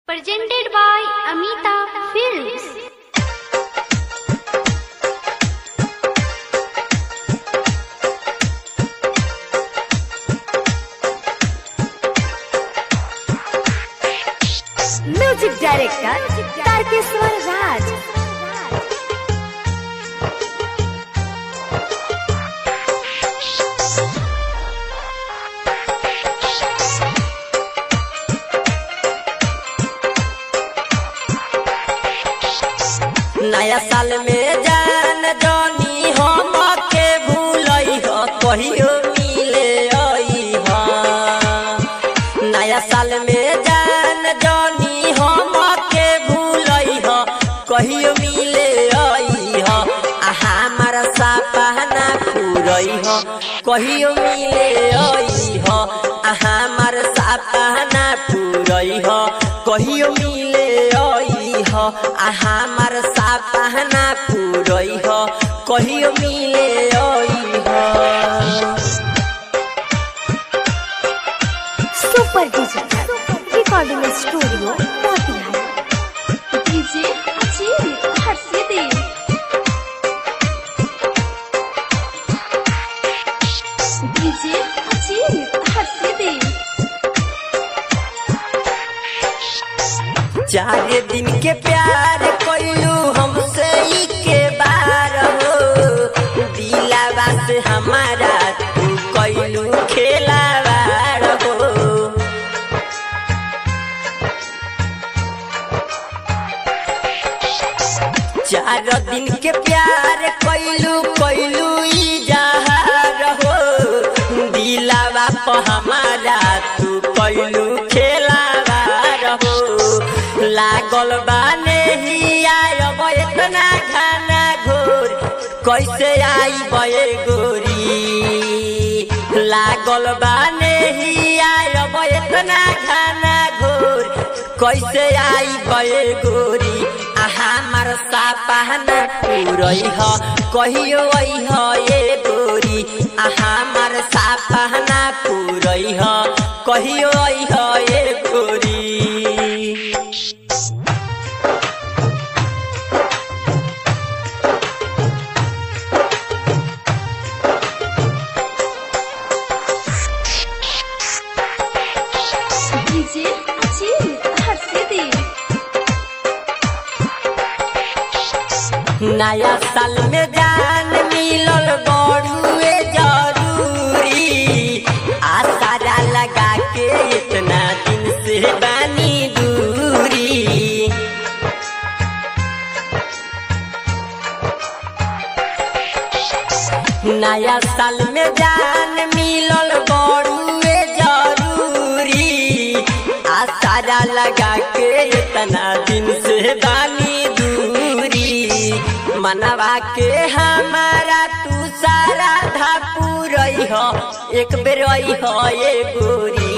Presented by Amita Films. Music director Tarkeshwar Raj. नया साल में जान जानी हम के भूलई हो कहियो मिले आई हो। नया साल में जान जानी हम के भूलई हो कहियो मिले आई हो। हमारा सपना पूरई हो कहियो मिले आई हो। हमारा सपना पूरई हो कहियो मिले आई हो। हमार सपना पूरई हो कहियो मिले आई हो। Super digital recording studio Motihari. DJ Ajit Harshidi. DJ Ajit Harshidi. 4 दिन के प्यार कइलू हमसे के बार हो। दिलावा से हमारा तू कइलू खेलावार हो। 4 दिन के प्यार कइलू इजहार हो। दिलावा पर हमारा तू कइलू खेलावार हो। लागल बाने ही आयब इतना घना घोर कैसे आई बे गोरी। लागल बाने ही आयब इतना घना घोर कैसे आई बे गोरी। हमार सपना पूरई हो कहियो आई हो ये गोरी। हमार सपना पूरई हो कहियो आई हो ये गोरी। डीजे अजीत हर्षिदी। नया साल में जान मिलल बड़ुए जरूरी। आसारा लगा के इतना दिन से बानी दूरी। नया साल में जान मिलल बड़ुए जरूरी। आसारा लगा के इतना दिन से बानी दूरी। मनवा के हमारा तू सारा धा पूरई हो एक बेर आई हो ये गोरी।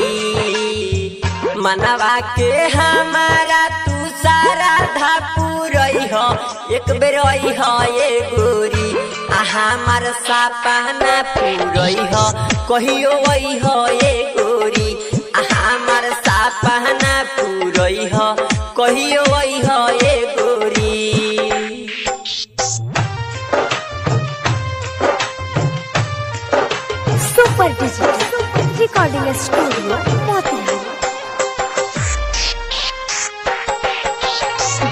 मनवा के हमारा तू सारा धा पूरई हो एक बेर आई हो ये गोरी। हमार सपना पूरई हो कहियो आई हो ये गोरी। हमार सपना पूरई हो कहियो आई हो ये गोरी। Super digital recording studio Motihari.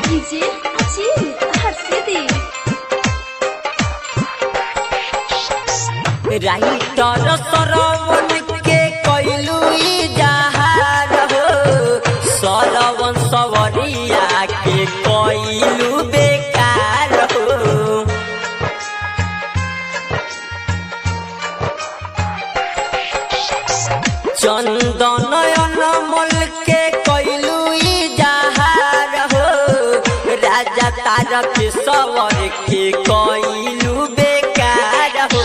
DJ Ajit Harshidi. Writer Sarwan के कइलू इजहार हो। सरवन सवरिया के कइलू बेकार हो। चंदन अनमोल के कइलू इजहार हो। राजा तारक सवर के कइलू बेकार हो।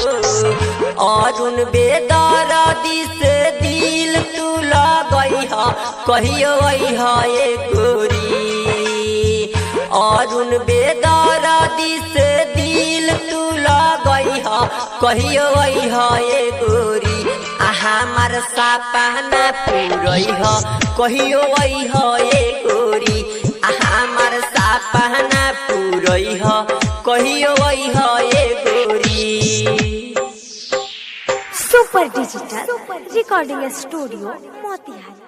अरुण बेदर्दी से दिल तू लगई हो कहियो आई हो ये गोरी। अरुण बेदर्दी से दिल तू लगई हो कहियो आई हो ये गोरी। हमार सपना पूरई हो कहियो वही हो ये गोरी हमार सपना पूरई हो कहियो वही हो ये गोरी। Super digital recording studio Motihari.